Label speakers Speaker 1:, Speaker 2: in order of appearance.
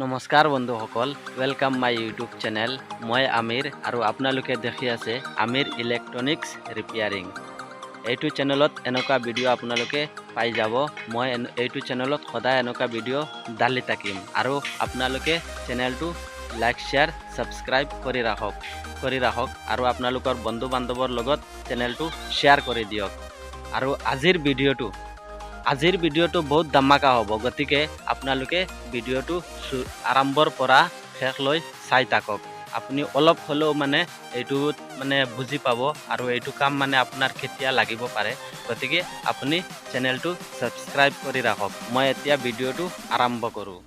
Speaker 1: নমস্কাৰ বন্ধুসকল, welcome my YouTube channel. মই আমিৰ আৰু আপোনালোকে দেখি আছে আমিৰ ইলেক্ট্ৰনিক্স ৰিপেয়াৰিং। এইটো চেনেলত এনেকুৱা ভিডিঅ' আপোনালোকে পাই যাব। মই এইটো চেনেলত সদায় এনেকুৱা ভিডিঅ' ডালি থাকিম আৰু আপোনালোকে চেনেলটো লাইক শ্বেয়াৰ ছাবস্ক্ৰাইব কৰি ৰাখক আৰু আপোনালোকৰ বন্ধু বান্ধৱৰ লগত চেনেলটো শ্বেয়াৰ কৰি দিয়ক। আৰু আজিৰ ভিডিঅ'টো বহুত ধামাকা হ'ব, গতিকে আপোনালোকে ভিডিঅ'টো আৰম্ভৰ পৰা শেষলৈ চাই থাকক। আপুনি অলপ হ'লেও এইটো বুজি পাব আৰু এইটো কাম আপোনাৰ কেতিয়া লাগিব পাৰে, গতিকে আপুনি চেনেলটো ছাবস্ক্ৰাইব কৰি ৰাখক। মই এতিয়া ভিডিঅ'টো আৰম্ভ কৰোঁ।